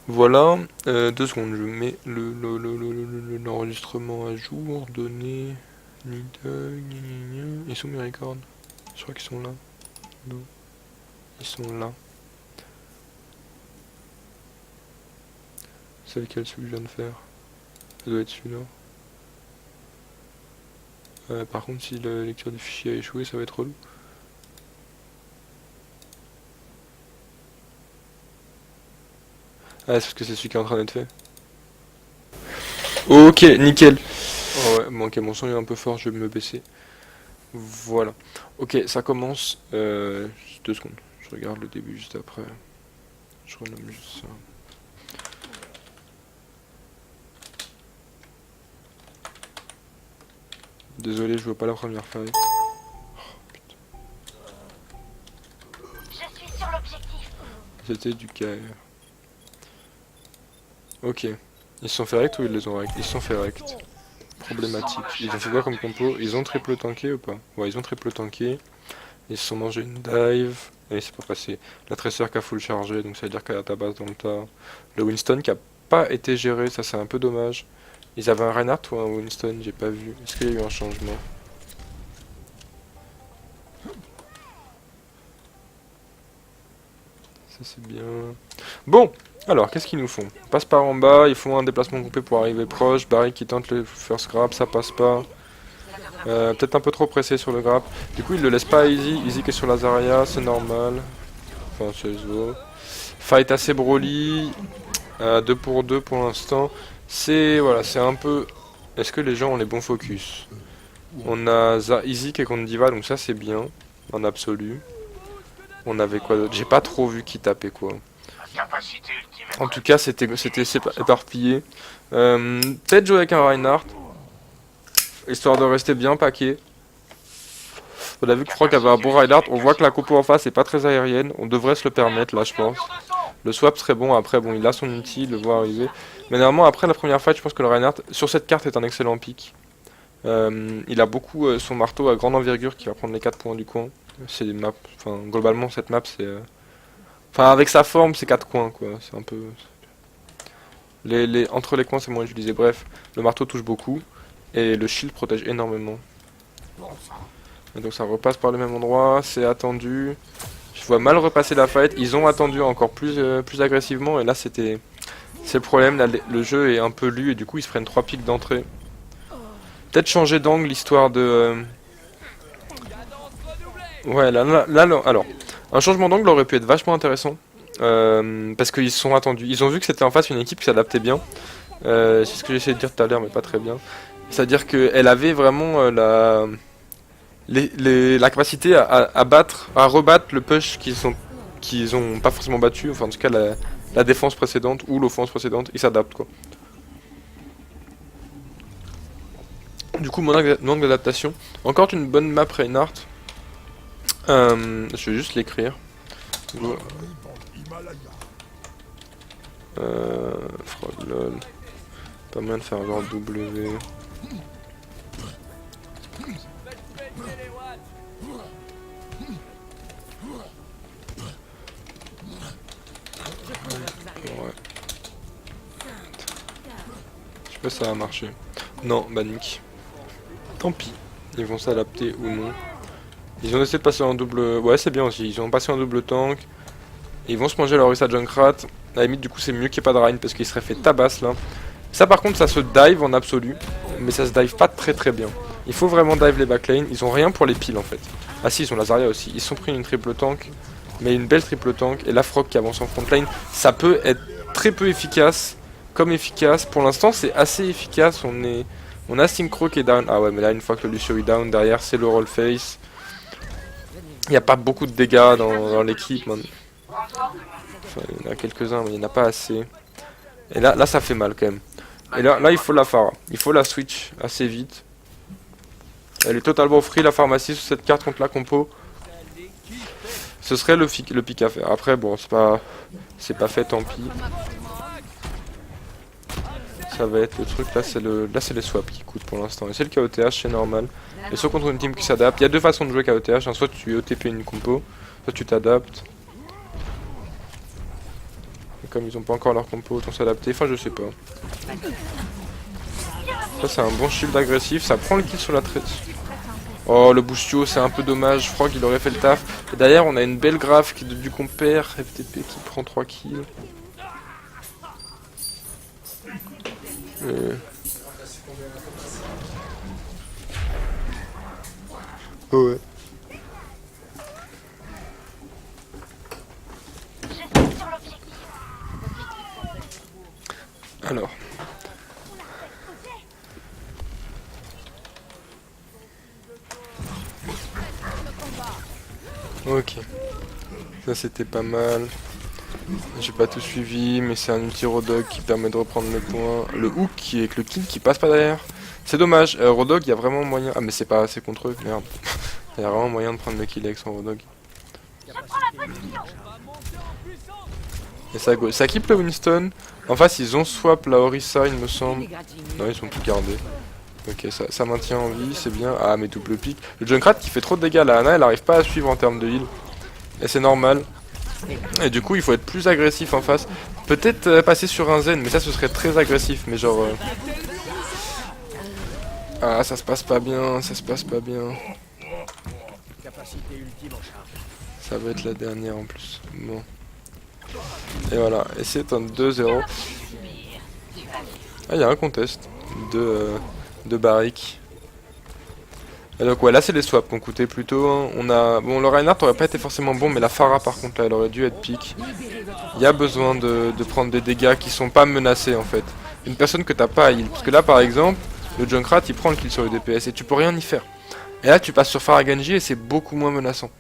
Voilà, 2 secondes, je mets l'enregistrement à jour, données, ils sont mes records. Je crois qu'ils sont là. Non, ils sont là. C'est lequel celui que je viens de faire? Ça doit être celui-là. Par contre, si la lecture des fichiers a échoué, ça va être relou. Ah, c'est parce que c'est celui qui est en train d'être fait. Ok, nickel. Oh ouais, bon, ok, mon son est un peu fort, je vais me baisser. Voilà. Ok, ça commence. 2 secondes. Je regarde le début juste après. Je renomme juste ça. Désolé, je vois pas la première faille. Je suis sur l'objectif. C'était du KR. Ok. Ils se sont fait rect ou ils les ont rect? Ils se sont fait rect. Problématique. Ils ont fait quoi comme compo? Ils ont triple tanké ou pas? Ouais, ils ont triple tanké. Ils se sont mangé une dive. Et c'est pas passé. La tresseur qui a full chargé, donc ça veut dire qu'elle a ta base dans le tas. Le Winston qui a pas été géré, ça c'est un peu dommage. Ils avaient un Reinhardt ou un Winston? J'ai pas vu. Est-ce qu'il y a eu un changement? Ça c'est bien. Bon, alors qu'est-ce qu'ils nous font? Passe par en bas, ils font un déplacement groupé pour arriver proche. Barry qui tente le first grab, ça passe pas. Peut-être un peu trop pressé sur le grab. Du coup, il le laisse pas à Easy. Easy qui est sur la Zarya, c'est normal. Enfin, c'est zo. Fight assez Broly. 2 pour 2 pour l'instant. C'est voilà, c'est un peu. Est-ce que les gens ont les bons focus? On a Easy qui est contre Diva, donc ça c'est bien en absolu. On avait quoi d'autre? J'ai pas trop vu qui tapait quoi. En tout cas, c'était éparpillé. Peut-être jouer avec un Reinhardt, histoire de rester bien paqué. On a vu que Frog avait un bon Reinhardt. On voit que la compo en face est pas très aérienne. On devrait se le permettre là, je pense. Le swap serait bon. Après, bon, il a son ulti, il le voit arriver. Mais normalement, après la première fight, je pense que le Reinhardt sur cette carte est un excellent pick. Il a beaucoup son marteau à grande envergure qui va prendre les 4 points du coin. C'est des maps. Enfin, globalement, cette map, c'est. Enfin, avec sa forme, c'est 4 coins quoi. C'est un peu. Entre les coins, c'est moins utilisé. Bref, le marteau touche beaucoup. Et le shield protège énormément. Et donc ça repasse par le même endroit, c'est attendu. Je vois mal repasser la fight. Ils ont attendu encore plus agressivement. Et là, c'est le problème. Là, le jeu est un peu lu. Et du coup, ils se prennent 3 pics d'entrée. Peut-être changer d'angle, histoire de... Ouais, alors, un changement d'angle aurait pu être vachement intéressant. Parce qu'ils se sont attendus. Ils ont vu que c'était en face une équipe qui s'adaptait bien. C'est ce que j'essayais de dire tout à l'heure, mais pas très bien. C'est-à-dire qu'elle avait vraiment la capacité à battre, à rebattre le push qu'ils ont pas forcément battu, enfin en tout cas la défense précédente ou l'offense précédente, ils s'adaptent quoi. Du coup, mon manque d'adaptation. Encore une bonne map Reinhardt. Je vais juste l'écrire. Frog lol. Pas moyen de faire un W. Ouais. Je sais pas si ça va marcher. Non, bah nick. Tant pis. Ils vont s'adapter ou non. Ils ont essayé de passer en double... Ouais, c'est bien aussi. Ils ont passé en double tank. Et ils vont se manger leur Orisa Junkrat. À la limite, du coup, c'est mieux qu'il n'y ait pas de Rein parce qu'il serait fait tabasse là. Ça, par contre, ça se dive en absolu. Mais ça se dive pas très très bien. Il faut vraiment dive les backlane. Ils ont rien pour les piles en fait. Ah si, ils ont la Zarya aussi. Ils se sont pris une triple tank. Mais une belle triple tank. Et la Frog qui avance en front lane. Ça peut être très peu efficace. Comme efficace. Pour l'instant, c'est assez efficace. On a Synchro qui est down. Ah ouais, mais là, une fois que le Lucio est down, derrière, c'est le roll face. Il n'y a pas beaucoup de dégâts dans l'équipe. Enfin, il y en a quelques-uns, mais il n'y en a pas assez. Et là, ça fait mal quand même. Et là, il faut la Pharah. Il faut la switch assez vite. Elle est totalement free la pharmacie sur cette carte contre la compo. Ce serait le pic à faire. Après, bon, c'est pas fait, tant pis. Ça va être le truc. Là, c'est les swaps qui coûtent pour l'instant. Et c'est le KOTH, c'est normal. Et soit contre une team qui s'adapte. Il y a deux façons de jouer KOTH. Hein. Soit tu OTP une compo, soit tu t'adaptes. comme ils ont pas encore leur compo, autant s'adapter. Enfin, je sais pas. Ça, c'est un bon shield agressif. Ça prend le kill sur la traite. Oh, le boostio, c'est un peu dommage. Frog, il aurait fait le taf. Et derrière, on a une belle graphe du compère. FTP qui prend 3 kills. Ouais. Alors. Ok. Ça c'était pas mal. J'ai pas tout suivi, mais c'est un ulti Rodog qui permet de reprendre mes points. Le hook qui est avec le kill qui passe pas derrière. C'est dommage. Rodog, il y a vraiment moyen. Ah, mais c'est pas assez contre eux, merde. Il y a vraiment moyen de prendre le kill avec son Rodog. Et ça keep le Winston. En face, ils ont swap la Orisa, il me semble. Non, ils ont tout gardé. Ok, ça maintient en vie, c'est bien. Ah, mais double pick. Le Junkrat qui fait trop de dégâts, la Ana, elle arrive pas à suivre en termes de heal. Et c'est normal. Et du coup, il faut être plus agressif en face. Peut-être passer sur un Zen, mais ça, ce serait très agressif. Mais genre... Ah, ça se passe pas bien, ça se passe pas bien. Ça va être la dernière en plus. Bon. Et voilà, et c'est un 2-0. Ah, il y a un contest de Barrick. Et donc ouais, là c'est les swaps qu'on coûtait plutôt. Hein. On a... Bon, le Reinhardt aurait pas été forcément bon, mais la Pharah par contre là, elle aurait dû être pique. Il y a besoin de prendre des dégâts qui sont pas menacés en fait. Une personne que t'as pas à heal. Parce que là par exemple, le Junkrat il prend le kill sur le DPS et tu peux rien y faire. Et là tu passes sur Pharah Genji et c'est beaucoup moins menaçant.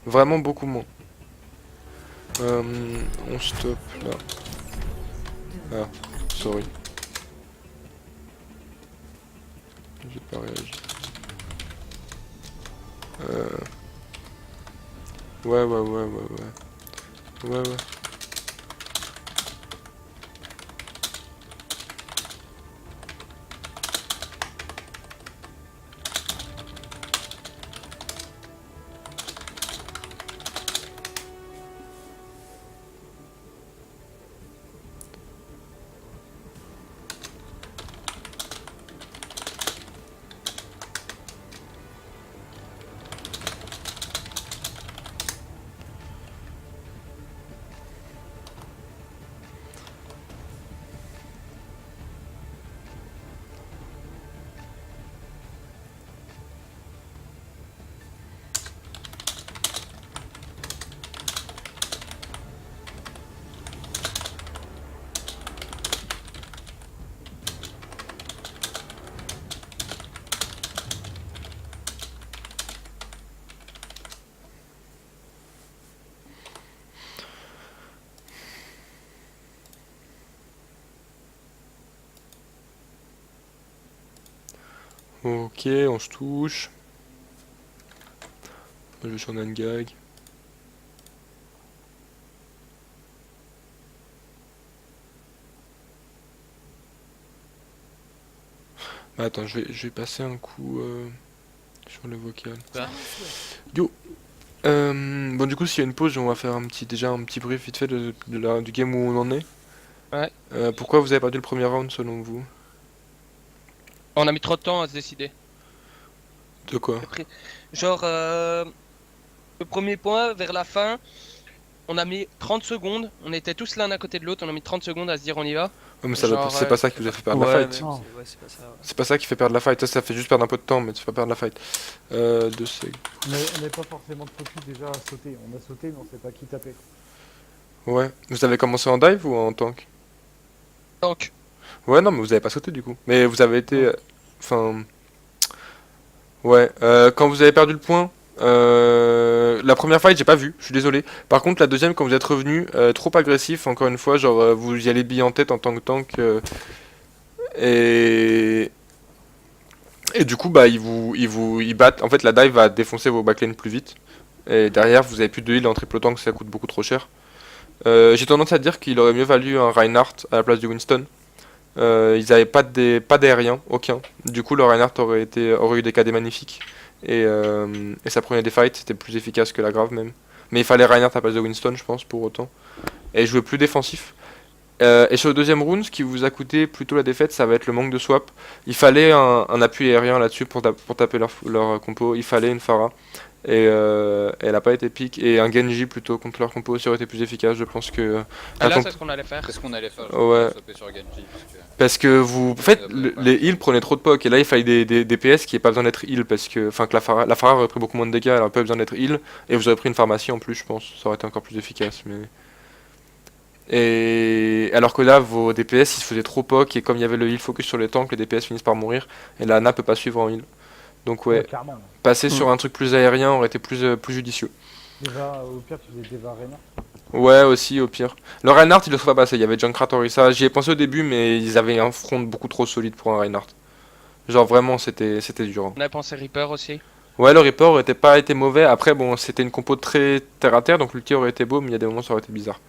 Vraiment beaucoup moins. On stop là. Ah, sorry. J'ai pas réagi. Ouais. Ouais. Ok, on se touche. Je vais sur Nangag. Bah attends, je vais passer un coup sur le vocal. Yo. Bon du coup s'il y a une pause, on va faire déjà un petit brief vite fait du game où on en est. Ouais. Pourquoi vous avez perdu le premier round selon vous? On a mis trop de temps à se décider. De quoi? Genre, le premier point, vers la fin, on a mis 30 secondes. On était tous l'un à côté de l'autre. On a mis 30 secondes à se dire on y va. Oh, mais Genre, c'est pas ça qui vous a fait perdre la Ouais, fight. mais Non. c'est pas ça. Ouais. C'est pas ça qui fait perdre la fight. Ça fait juste perdre un peu de temps, mais tu fais pas perdre la fight. 2 secondes. On n'est pas forcément de focus déjà à sauter. On a sauté, mais on sait pas qui taper. Ouais. Vous avez commencé en dive ou en tank? donc, Ouais, non, mais vous avez pas sauté du coup. Mais vous avez été... Enfin... Ouais. Quand vous avez perdu le point... la première fight j'ai pas vu, je suis désolé. Par contre la deuxième quand vous êtes revenu, trop agressif encore une fois, genre vous y allez bille en tête en tant que tank et du coup bah ils battent. En fait la dive va défoncer vos backlane plus vite et derrière vous avez plus de heal en triple tank, ça coûte beaucoup trop cher. J'ai tendance à dire qu'il aurait mieux valu un Reinhardt à la place du Winston. Ils avaient pas d'aérien, aucun. Du coup le Reinhardt aurait eu des KD magnifiques. Et ça prenait des fights, c'était plus efficace que la grave même. Mais il fallait Reinhardt à la place de Winston, je pense, pour autant. Et il jouait plus défensif. Et sur le deuxième round, ce qui vous a coûté plutôt la défaite, ça va être le manque de swap. Il fallait un appui aérien là-dessus pour taper leur compo. Il fallait une Pharah. Et elle a pas été pique. Et un Genji plutôt contre leur compo aussi aurait été plus efficace. Je pense que. Ah, là, c'est ce qu'on allait faire. C'est ce qu'on allait faire, je Ouais. pense, taper sur Genji. Parce que vous. En fait, les heals prenaient trop de poke. Et là, il fallait des PS qui n'aient pas besoin d'être heal. Parce que. Enfin, que la Pharah aurait pris beaucoup moins de dégâts. Elle aurait pas besoin d'être heal. Et vous aurez pris une pharmacie en plus, je pense. Ça aurait été encore plus efficace. Mais. Et alors que là, vos DPS ils se faisaient trop poke, et comme il y avait le heal focus sur les tanks, les DPS finissent par mourir, et la Ana peut pas suivre en heal. Donc ouais, Clairement. passer sur un truc plus aérien aurait été plus judicieux. Déjà, au pire, tu faisais Deva Reinhardt. Ouais, aussi au pire. Le Reinhardt il le serait pas passé, il y avait Junkrat Orisa, j'y ai pensé au début, mais ils avaient un front beaucoup trop solide pour un Reinhardt. Genre vraiment, c'était dur. Hein. On a pensé Reaper aussi. Ouais, le Reaper aurait pas été mauvais, après bon, c'était une compo très terre à terre, donc l'ulti aurait été beau, mais il y a des moments ça aurait été bizarre.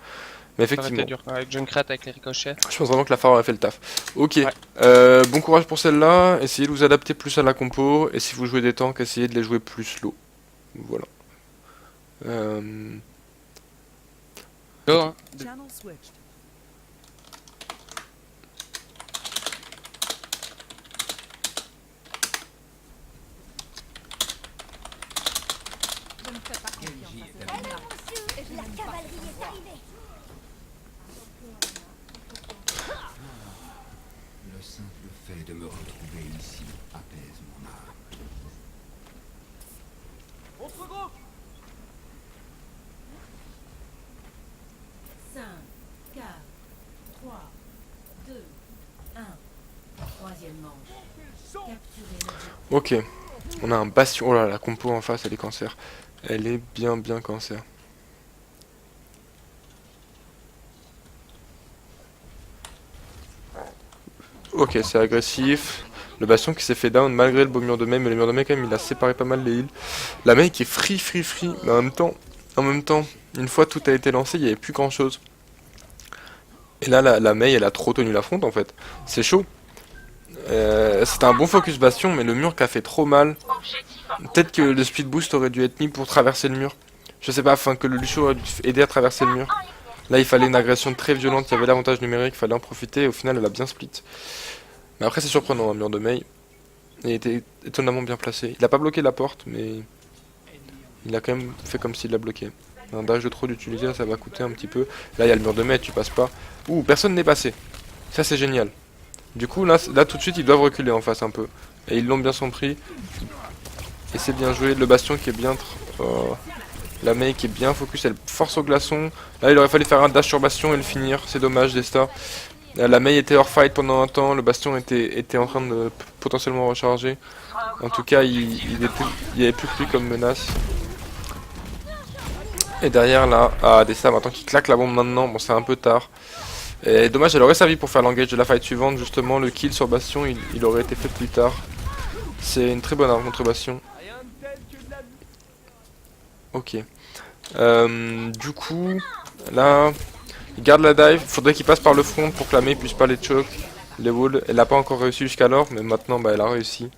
Mais Ça aurait effectivement. été dur. Avec Junkrat, avec les ricochets. Je pense vraiment que la Pharah aurait fait le taf. Ok, Ouais. bon courage pour celle-là. Essayez de vous adapter plus à la compo. Et si vous jouez des tanks, essayez de les jouer plus low. Voilà. Go, hein. Channel switched. Je ne fais pas confiance à ces hommes-là. La cavalerie est arrivée. Le simple fait de me retrouver ici apaise mon âme. Cinq, 4, 3, 2, 1. Troisième manche. Capturez l'objectif. Ok, on a un bastion. Oh là, la compo en face, elle est cancer. Elle est bien cancer. Ok, c'est agressif. Le bastion qui s'est fait down malgré le beau mur de mai, mais le mur de mai quand même il a séparé pas mal les heals. La Mei qui est free, mais en même temps, une fois tout a été lancé, il n'y avait plus grand chose. Et là la Mei elle a trop tenu la fronte en fait. C'est chaud. C'était un bon focus bastion, mais le mur qui a fait trop mal. Peut-être que le speed boost aurait dû être mis pour traverser le mur. Je sais pas, enfin que le Lucio aurait dû aider à traverser le mur. Là il fallait une agression très violente, il y avait l'avantage numérique, il fallait en profiter, et au final elle a bien split. Mais après c'est surprenant, un mur de Mei. Il était étonnamment bien placé. Il a pas bloqué la porte, mais il a quand même fait comme s'il l'a bloqué. Un dash de trop d'utiliser, ça va coûter un petit peu. Là il y a le mur de Mei, tu passes pas. Ouh, personne n'est passé. Ça c'est génial. Du coup là tout de suite ils doivent reculer en face un peu. Et ils l'ont bien compris. Et c'est bien joué. Le bastion qui est bien... La Mei qui est bien focus, elle force au glaçon. Là il aurait fallu faire un dash sur bastion et le finir. C'est dommage Desta. La Mei était hors fight pendant un temps, le bastion était en train de potentiellement recharger. En tout cas, il y avait plus que lui comme menace. Et derrière là, Desta maintenant qui claque la bombe maintenant, bon c'est un peu tard. Et dommage, elle aurait servi pour faire l'engage de la fight suivante, justement, le kill sur bastion, il aurait été fait plus tard. C'est une très bonne arme contre bastion. Ok. Du coup, là... Il garde la dive, il faudrait qu'il passe par le front pour que la Mei puisse pas les choke. Les walls, elle n'a pas encore réussi jusqu'alors, mais maintenant bah, elle a réussi.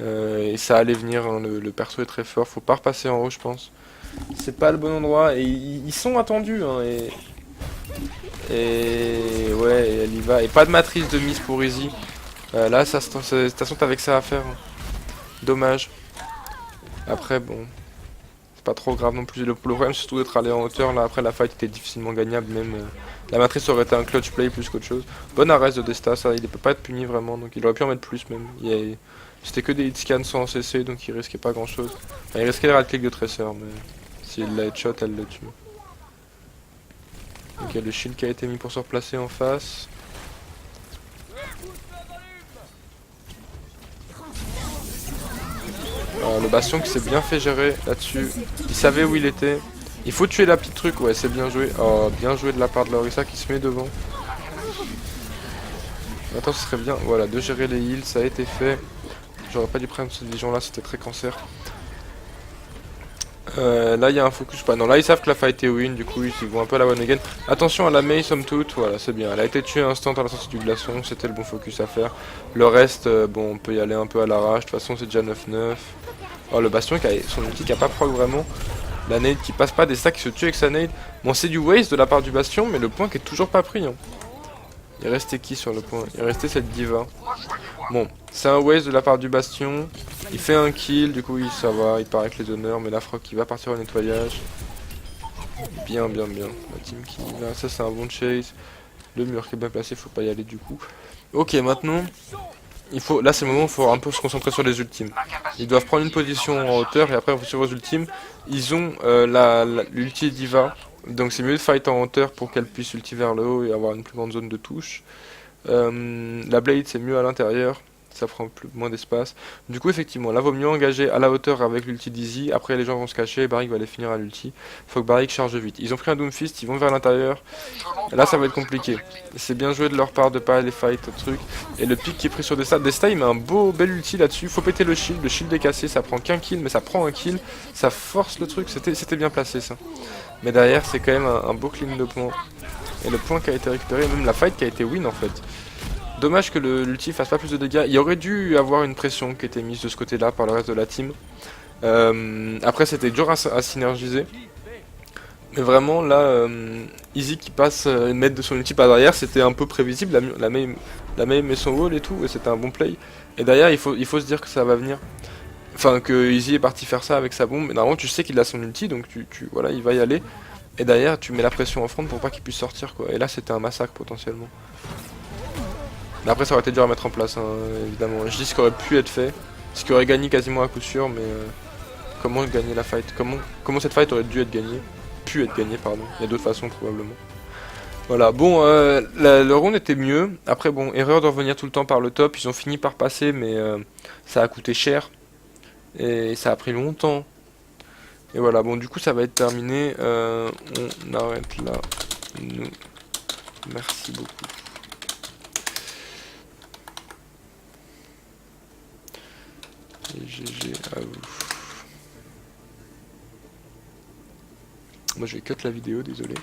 Et ça allait venir, hein, le perso est très fort, faut pas repasser en haut je pense. C'est pas le bon endroit, et ils sont attendus, hein, et ouais, et elle y va. Et pas de matrice de mise pour Easy. Là, de toute façon t'avais que ça à faire. Hein. Dommage. Après bon... Pas trop grave non plus, le problème c'est surtout d'être allé en hauteur, là après la fight était difficilement gagnable même, la matrice aurait été un clutch play plus qu'autre chose. Bonne arrest de Desta, ça il peut pas être puni vraiment, donc il aurait pu en mettre plus même, c'était que des hitscans sans CC donc il risquait pas grand chose. Enfin, il risquait les right click de Tracer mais s'il la headshot elle le tue. Ok, le shield qui a été mis pour se replacer en face. Le bastion qui s'est bien fait gérer là-dessus. Il savait où il était. Il faut tuer la petite truc, ouais c'est bien joué. Oh, bien joué de la part de Orisa qui se met devant. Attends, ce serait bien, voilà, de gérer les heals, ça a été fait. J'aurais pas dû prendre cette vision là, c'était très cancer. Là il y a un focus, pas non, là ils savent que la fight est win, du coup ils vont un peu à la one again. Attention à la Mei somme toute, voilà c'est bien, elle a été tuée instant à la sortie du glaçon, c'était le bon focus à faire. Le reste, bon on peut y aller un peu à l'arrache, de toute façon c'est déjà 9-9. Oh le bastion qui a son ulti qui a pas proc vraiment. La nade qui passe pas, des stacks qui se tuent avec sa nade. Bon, c'est du waste de la part du Bastion, mais le point qui est toujours pas pris. Hein. Il restait qui sur le point? Il restait cette diva. Bon, c'est un waste de la part du Bastion. Il fait un kill, du coup ça va, il part avec les honneurs, mais la Frog qui va partir au nettoyage. Bien. La team qui y va, ça c'est un bon chase. Le mur qui est bien placé, faut pas y aller du coup. Ok, maintenant, là c'est le moment où il faut un peu se concentrer sur les ultimes. Ils doivent prendre une position en hauteur et après sur vos ultimes, ils ont l'ulti diva. Donc c'est mieux de fight en hauteur pour qu'elle puisse ulti vers le haut et avoir une plus grande zone de touche. La blade c'est mieux à l'intérieur, ça prend moins d'espace. Du coup effectivement là vaut mieux engager à la hauteur avec l'ulti d'Easy. Après les gens vont se cacher et Barik va les finir à l'ulti. Faut que Barik charge vite. Ils ont pris un Doomfist, ils vont vers l'intérieur. Là ça va être compliqué. C'est bien joué de leur part de pas aller fight truc. Et le pic qui est pris sur Desta, Desta il met un bel ulti là-dessus. Faut péter le shield est cassé, ça prend qu'un kill mais ça prend un kill. Ça force le truc, c'était bien placé ça. Mais derrière c'est quand même un beau clean de point. Et le point qui a été récupéré, même la fight qui a été win en fait. Dommage que l'ulti fasse pas plus de dégâts. Il y aurait dû avoir une pression qui était mise de ce côté-là par le reste de la team. Après c'était dur à synergiser. Mais vraiment là, Easy qui passe une mètre de son ulti par derrière, c'était un peu prévisible. La Mei met son wall et tout, et c'était un bon play. Et derrière il faut se dire que ça va venir. Enfin que Easy est parti faire ça avec sa bombe. Mais normalement tu sais qu'il a son ulti, donc voilà, il va y aller. Et derrière tu mets la pression en front pour pas qu'il puisse sortir quoi. Et là c'était un massacre potentiellement. Mais après ça aurait été dur à mettre en place hein, évidemment. Je dis ce qui aurait pu être fait, ce qui aurait gagné quasiment à coup sûr, mais comment gagner la fight, comment cette fight aurait dû être gagnée, pardon. Il y a d'autres façons probablement. Voilà, bon le round était mieux. Après bon, erreur de revenir tout le temps par le top, ils ont fini par passer mais ça a coûté cher. Et ça a pris longtemps. Et voilà, bon du coup ça va être terminé. On arrête là. Merci beaucoup. Et GG à vous. Moi je vais cut la vidéo, désolé.